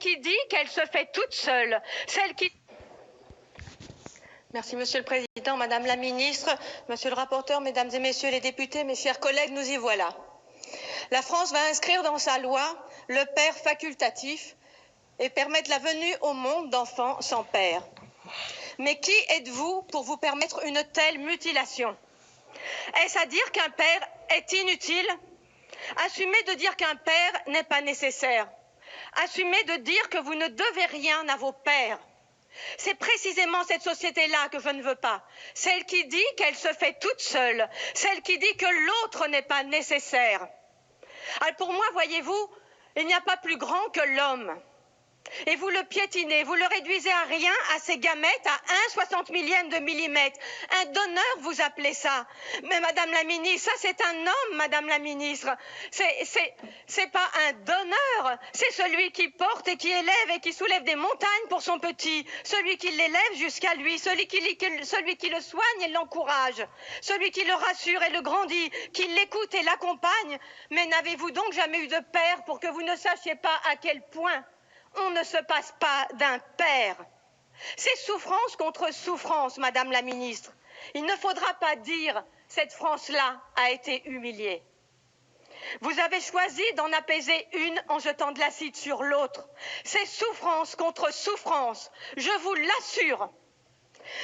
qui dit qu'elle se fait toute seule, celle qui... Merci Monsieur le Président, Madame la Ministre, Monsieur le rapporteur, Mesdames et Messieurs les députés, mes chers collègues, nous y voilà. La France va inscrire dans sa loi le père facultatif et permettre la venue au monde d'enfants sans père. Mais qui êtes-vous pour vous permettre une telle mutilation? Est-ce à dire qu'un père est inutile? Assumez de dire qu'un père n'est pas nécessaire. Assumez de dire que vous ne devez rien à vos pères. C'est précisément cette société-là que je ne veux pas. Celle qui dit qu'elle se fait toute seule. Celle qui dit que l'autre n'est pas nécessaire. Alors pour moi, voyez-vous, il n'y a pas plus grand que l'homme. Et vous le piétinez, vous le réduisez à rien, à ses gamètes, à 1/60 millième de millimètre. Un donneur, vous appelez ça. Mais Madame la Ministre, ça c'est un homme, Madame la Ministre. C'est pas un donneur, c'est celui qui porte et qui élève et qui soulève des montagnes pour son petit. Celui qui l'élève jusqu'à lui, celui qui le soigne et l'encourage. Celui qui le rassure et le grandit, qui l'écoute et l'accompagne. Mais n'avez-vous donc jamais eu de père pour que vous ne sachiez pas à quel point on ne se passe pas d'un père? C'est souffrance contre souffrance, Madame la Ministre. Il ne faudra pas dire « cette France-là a été humiliée ». Vous avez choisi d'en apaiser une en jetant de l'acide sur l'autre. C'est souffrance contre souffrance, je vous l'assure.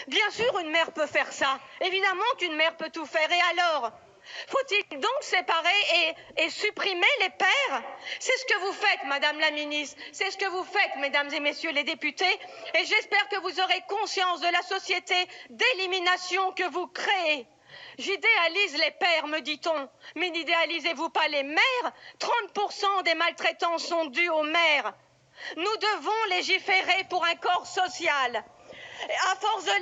Bien sûr, une mère peut faire ça. Évidemment qu'une mère peut tout faire. Et alors ? Faut-il donc séparer et supprimer les pères? C'est ce que vous faites, Madame la Ministre. C'est ce que vous faites, Mesdames et Messieurs les députés. Et j'espère que vous aurez conscience de la société d'élimination que vous créez. J'idéalise les pères, me dit-on. Mais n'idéalisez-vous pas les mères? 30% des maltraitances sont dues aux mères. Nous devons légiférer pour un corps social. À force de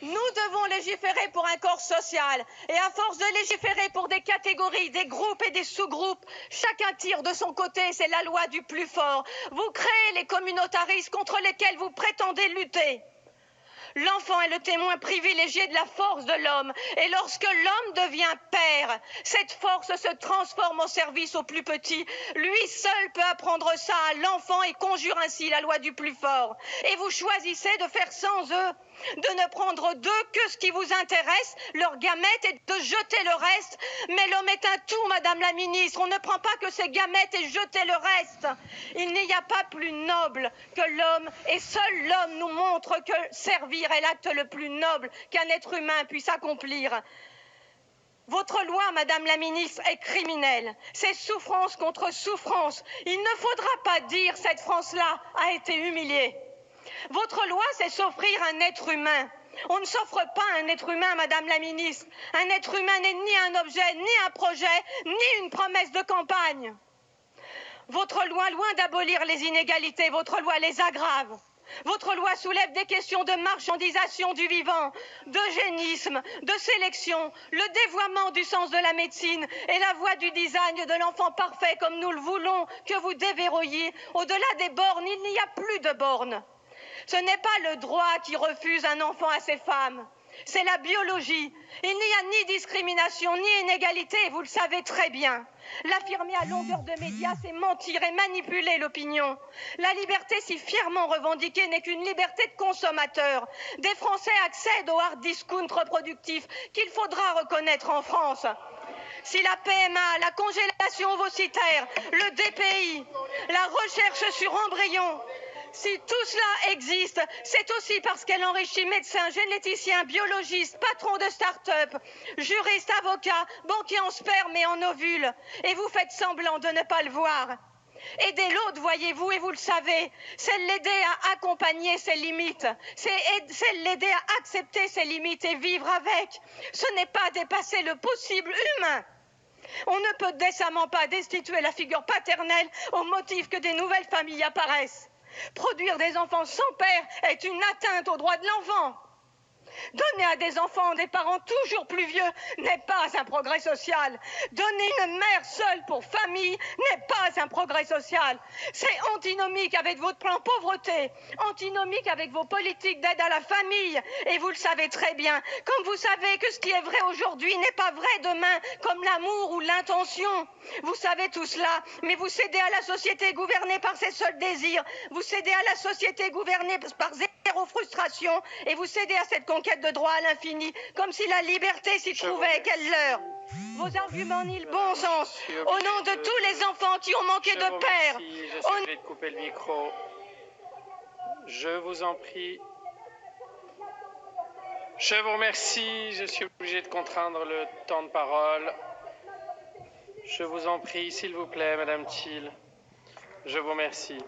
Nous devons légiférer pour un corps social et à force de légiférer pour des catégories, des groupes et des sous-groupes, chacun tire de son côté, c'est la loi du plus fort. Vous créez les communautarismes contre lesquels vous prétendez lutter. L'enfant est le témoin privilégié de la force de l'homme. Et lorsque l'homme devient père, cette force se transforme au service au plus petit. Lui seul peut apprendre ça à l'enfant et conjure ainsi la loi du plus fort. Et vous choisissez de faire sans eux, de ne prendre d'eux que ce qui vous intéresse, leurs gamètes, et de jeter le reste. Mais l'homme est un tout, Madame la Ministre. On ne prend pas que ses gamètes et jeter le reste. Il n'y a pas plus noble que l'homme, et seul l'homme nous montre que servir est l'acte le plus noble qu'un être humain puisse accomplir. Votre loi, Madame la Ministre, est criminelle. C'est souffrance contre souffrance. Il ne faudra pas dire cette France-là a été humiliée. Votre loi, c'est s'offrir un être humain. On ne s'offre pas un être humain, Madame la Ministre. Un être humain n'est ni un objet, ni un projet, ni une promesse de campagne. Votre loi, loin d'abolir les inégalités, votre loi les aggrave. Votre loi soulève des questions de marchandisation du vivant, d'eugénisme, de sélection, le dévoiement du sens de la médecine et la voie du design de l'enfant parfait comme nous le voulons que vous déverrouilliez. Au-delà des bornes, il n'y a plus de bornes. Ce n'est pas le droit qui refuse un enfant à ces femmes, c'est la biologie. Il n'y a ni discrimination, ni inégalité, et vous le savez très bien. L'affirmer à longueur de médias, c'est mentir et manipuler l'opinion. La liberté si fièrement revendiquée n'est qu'une liberté de consommateur. Des Français accèdent au hard discount reproductif qu'il faudra reconnaître en France. Si la PMA, la congélation ovocitaire, le DPI, la recherche sur embryons, si tout cela existe, c'est aussi parce qu'elle enrichit médecins, généticiens, biologistes, patrons de start-up, juristes, avocats, banquiers en sperme et en ovules. Et vous faites semblant de ne pas le voir. Aider l'autre, voyez-vous, et vous le savez, c'est l'aider à accompagner ses limites, c'est l'aider à accepter ses limites et vivre avec. Ce n'est pas dépasser le possible humain. On ne peut décemment pas destituer la figure paternelle au motif que des nouvelles familles apparaissent. Produire des enfants sans père est une atteinte aux droits de l'enfant. Donner à des enfants des parents toujours plus vieux n'est pas un progrès social. Donner une mère seule pour famille n'est pas un progrès social. C'est antinomique avec votre plan pauvreté, antinomique avec vos politiques d'aide à la famille. Et vous le savez très bien, comme vous savez que ce qui est vrai aujourd'hui n'est pas vrai demain, comme l'amour ou l'intention. Vous savez tout cela, mais vous cédez à la société gouvernée par ses seuls désirs. Vous cédez à la société gouvernée par zéro frustration. Et vous cédez à cette conquête de droit à l'infini, comme si la liberté s'y trouvait, quelle leurre. Vos arguments nient le bon sens. Au nom de tous les enfants qui ont manqué de père. Je suis obligé de couper le micro. Je vous en prie. Je vous remercie. Je suis obligé de contraindre le temps de parole. Je vous en prie, s'il vous plaît, Madame Thiel. Je vous remercie.